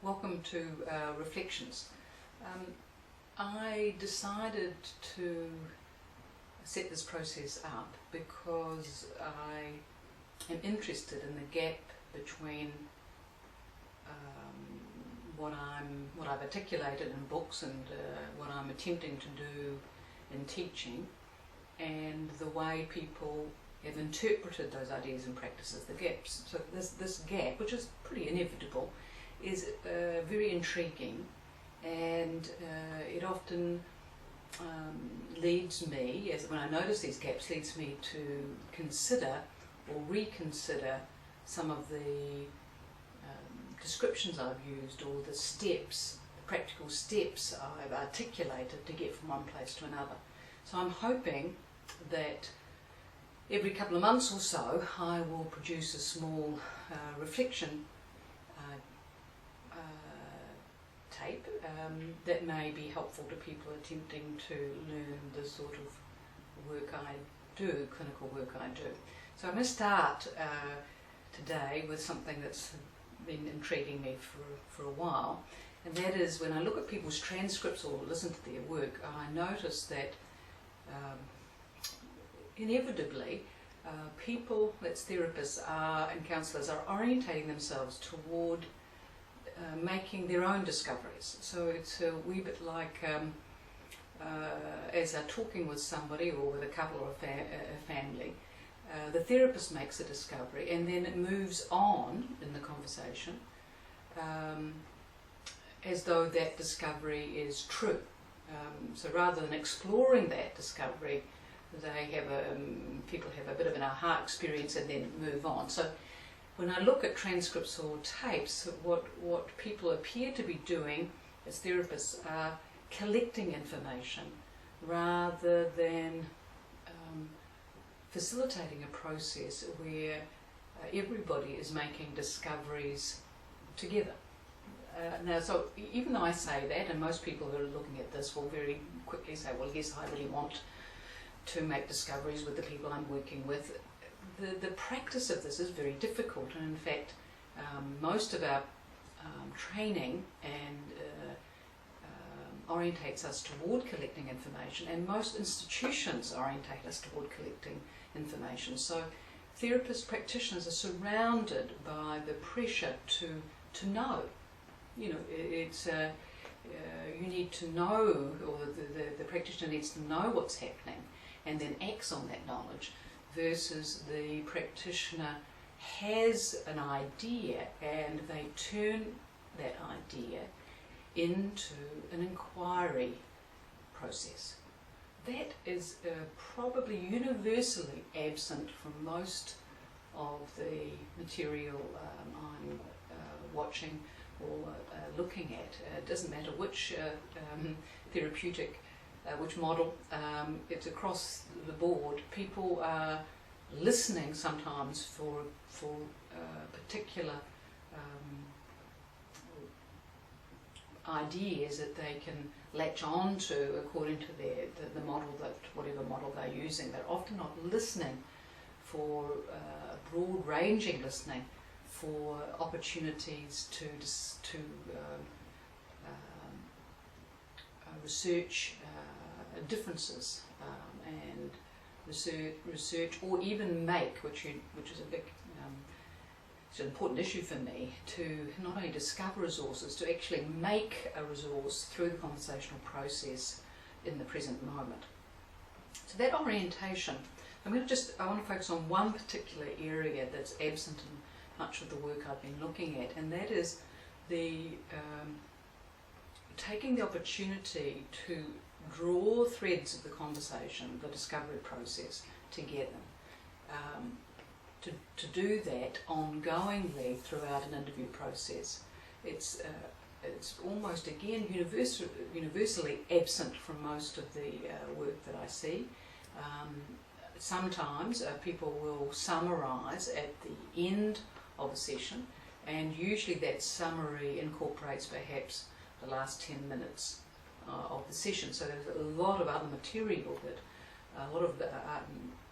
Welcome to Reflections. I decided to set this process up because I am interested in the gap between what I've articulated in books and what I'm attempting to do in teaching, and the way people have interpreted those ideas and practices, the gaps. So this gap, which is pretty inevitable, is very intriguing, and it often leads me, when I notice these gaps, leads me to consider or reconsider some of the descriptions I've used, or the steps, the practical steps I've articulated to get from one place to another. So I'm hoping that every couple of months or so I will produce a small reflection tape that may be helpful to people attempting to learn the sort of work I do, clinical work I do. So I'm going to start today with something that's been intriguing me for a while, and that is when I look at people's transcripts or listen to their work, I notice that inevitably people, that's therapists and counsellors, are orientating themselves toward making their own discoveries. So it's a wee bit like as they're talking with somebody or with a couple or a family, the therapist makes a discovery and then it moves on in the conversation as though that discovery is true. So rather than exploring that discovery, people have a bit of an aha experience and then move on. So when I look at transcripts or tapes, what people appear to be doing as therapists are collecting information rather than facilitating a process where everybody is making discoveries together. Now, so even though I say that, and most people who are looking at this will very quickly say, well, yes, I really want to make discoveries with the people I'm working with, the practice of this is very difficult, and in fact most of our training and orientates us toward collecting information, and most institutions orientate us toward collecting information. So therapists, practitioners are surrounded by the pressure to know. You know, it's you need to know, or the practitioner needs to know what's happening and then acts on that knowledge, versus the practitioner has an idea and they turn that idea into an inquiry process. That is probably universally absent from most of the material I'm watching or looking at. It doesn't matter which therapeutic, which model, it's across the board. People are listening sometimes for particular ideas that they can latch on to according to the model, that whatever model they're using. They're often not listening for broad-ranging listening for opportunities to research differences and research or even make, which is a big it's an important issue for me, to not only discover resources, to actually make a resource through the conversational process in the present moment. So that orientation, I want to focus on one particular area that's absent in much of the work I've been looking at, and that is the taking the opportunity to draw threads of the conversation, the discovery process, together. To do that ongoingly throughout an interview process. It's almost, again, universally absent from most of the work that I see. Sometimes people will summarise at the end of a session, and usually that summary incorporates perhaps the last 10 minutes of the session. So there's a lot of other material that a lot of the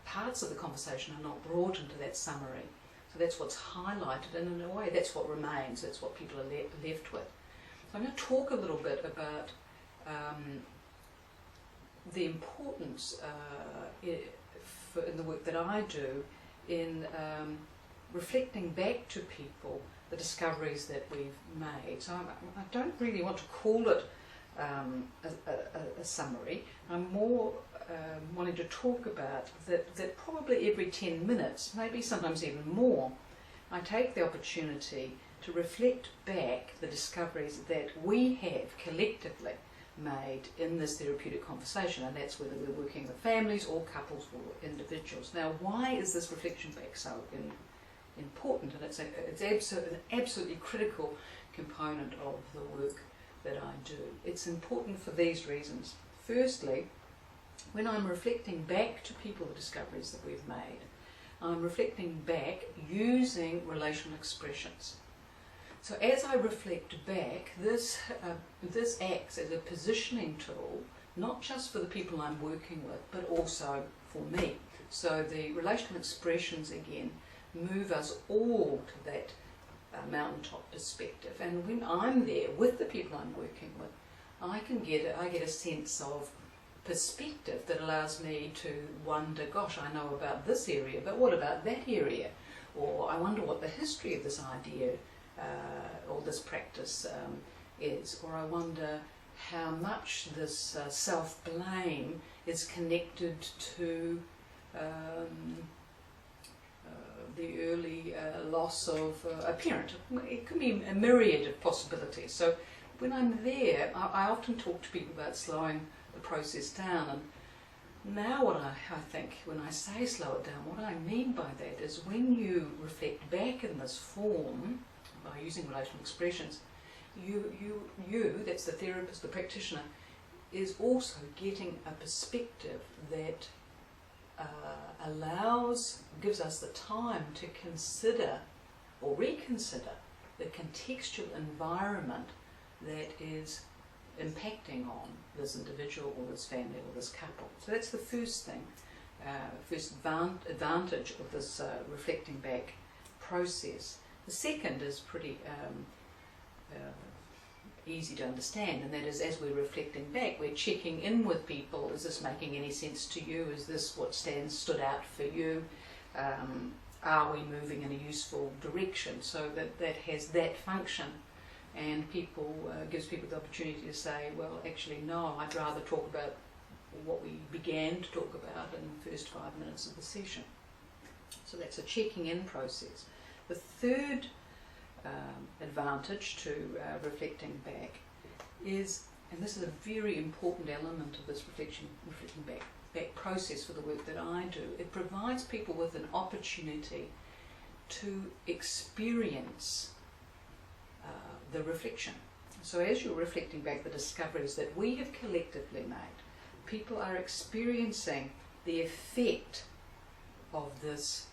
parts of the conversation are not brought into that summary. So that's what's highlighted, and in a way that's what remains, that's what people are left with. So I'm going to talk a little bit about the importance in the work that I do in reflecting back to people the discoveries that we've made. So I don't really want to call it a summary. I'm more wanting to talk about that probably every 10 minutes, maybe sometimes even more, I take the opportunity to reflect back the discoveries that we have collectively made in this therapeutic conversation, and that's whether we're working with families or couples or individuals. Now, why is this reflection back so important? And it's an absolutely critical component of the work that I do. It's important for these reasons. Firstly, when I'm reflecting back to people the discoveries that we've made, I'm reflecting back using relational expressions. So as I reflect back, this acts as a positioning tool, not just for the people I'm working with, but also for me. So the relational expressions, again, move us all to that mountaintop perspective. And when I'm there with the people I'm working with, I get a sense of perspective that allows me to wonder, gosh, I know about this area, but what about that area? Or I wonder what the history of this idea or this practice is. Or I wonder how much this self-blame is connected to the early loss of a parent. It could be a myriad of possibilities. So when I'm there, I often talk to people about slowing the process down. And now what I think, when I say slow it down, what I mean by that is when you reflect back in this form, by using relational expressions, you, that's the therapist, the practitioner, is also getting a perspective that gives us the time to consider or reconsider the contextual environment that is impacting on this individual or this family or this couple. So that's the first thing, first advantage of this reflecting back process. The second is pretty easy to understand, and that is, as we're reflecting back, we're checking in with people. Is this making any sense to you? Is this what stood out for you? Are we moving in a useful direction? So that has that function, and gives people the opportunity to say, well, actually no, I'd rather talk about what we began to talk about in the first 5 minutes of the session. So that's a checking in process. The third advantage to reflecting back is, and this is a very important element of this reflecting back process for the work that I do, it provides people with an opportunity to experience the reflection. So as you're reflecting back the discoveries that we have collectively made, people are experiencing the effect of this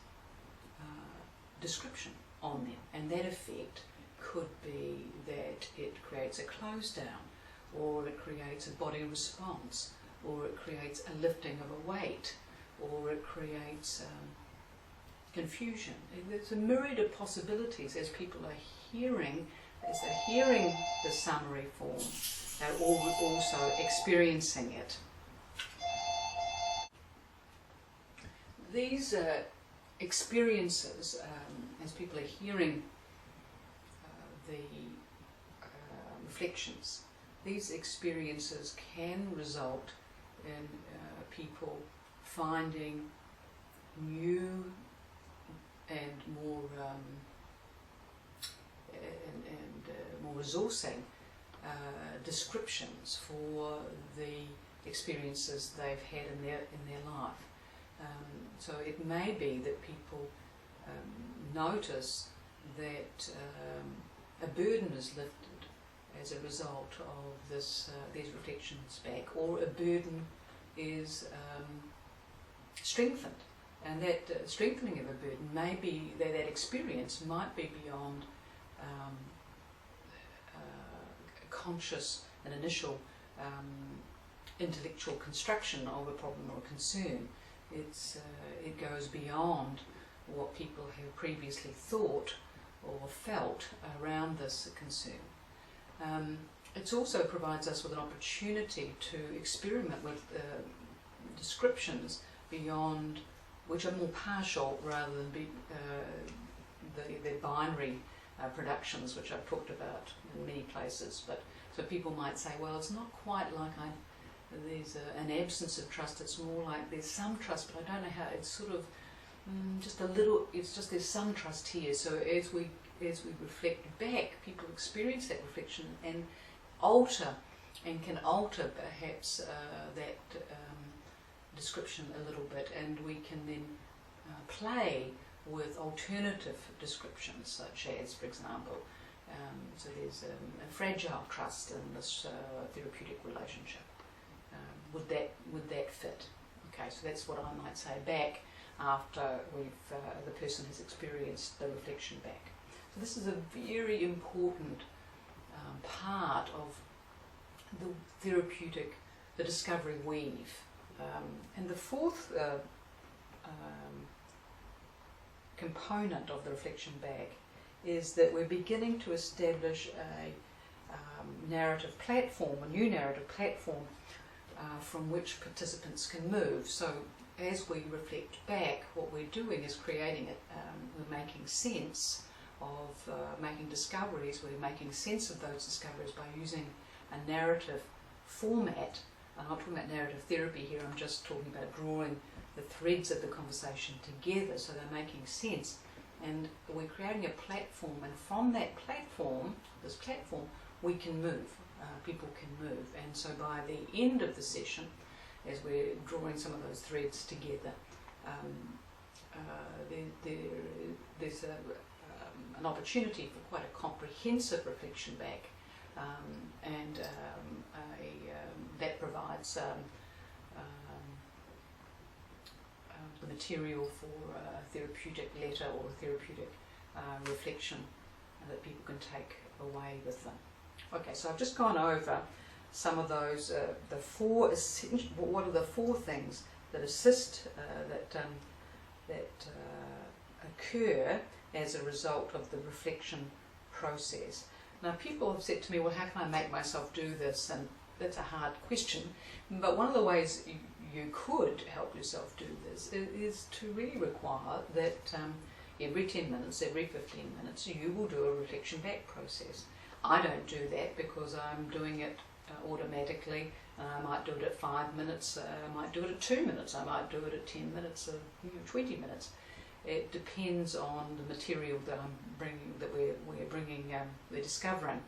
description on them, and that effect could be that it creates a close down, or it creates a body response, or it creates a lifting of a weight, or it creates confusion. There's a myriad of possibilities as people are hearing, as they're hearing the summary form, they're also experiencing it. These experiences, as people are hearing the reflections, these experiences can result in people finding new and more more resourcing descriptions for the experiences they've had in their life. So it may be that people notice that a burden is lifted as a result of these reflections back, or a burden is strengthened, and that strengthening of a burden may be that experience might be beyond conscious and initial intellectual construction of a problem or a concern. It goes beyond what people have previously thought or felt around this concern. it also provides us with an opportunity to experiment with descriptions beyond, which are more partial rather than the binary productions, which I've talked about in many places. But so people might say, well, it's not quite like there's an absence of trust. It's more like there's some trust, but I don't know how. It's sort of just a little. It's just there's some trust here. So as we reflect back, people experience that reflection and can alter perhaps that description a little bit, and we can then play with alternative descriptions, such as, for example, so there's a fragile trust in this therapeutic relationship. Would that fit? Okay, so that's what I might say back after the person has experienced the reflection back. So this is a very important part of the therapeutic, the discovery weave. And the fourth component of the reflection back is that we're beginning to establish a narrative platform, a new narrative platform from which participants can move. So as we reflect back, what we're doing is creating it, we're making sense of making discoveries, we're making sense of those discoveries by using a narrative format. I'm not talking about narrative therapy here, I'm just talking about drawing the threads of the conversation together so they're making sense. And we're creating a platform, and from that platform, we can move. People can move. And so by the end of the session, as we're drawing some of those threads together, there's an opportunity for quite a comprehensive reflection back, and that provides the material for a therapeutic letter or a therapeutic reflection that people can take away with them. Okay, so I've just gone over some of those, what are the four things that assist, that occur as a result of the reflection process. Now, people have said to me, well, how can I make myself do this? And that's a hard question, but one of the ways you could help yourself do this is to really require that every 10 minutes, every 15 minutes, you will do a reflection back process. I don't do that because I'm doing it automatically. I might do it at 5 minutes, I might do it at 2 minutes, I might do it at 10 minutes, 20 minutes. It depends on the material that I'm bringing, that we're discovering,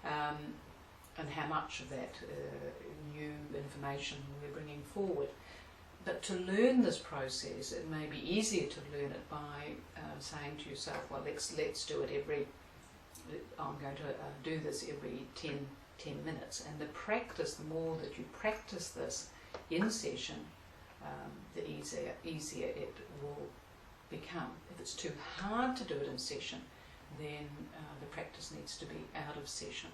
and how much of that new information we're bringing forward. But to learn this process, it may be easier to learn it by saying to yourself, well, let's do it I'm going to do this every 10 minutes. And the more that you practice this in session, the easier it will become. If it's too hard to do it in session, then the practice needs to be out of session.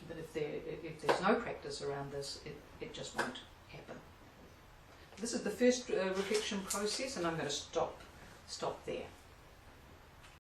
But if there's no practice around this, it just won't happen. This is the first reflection process, and I'm going to stop there.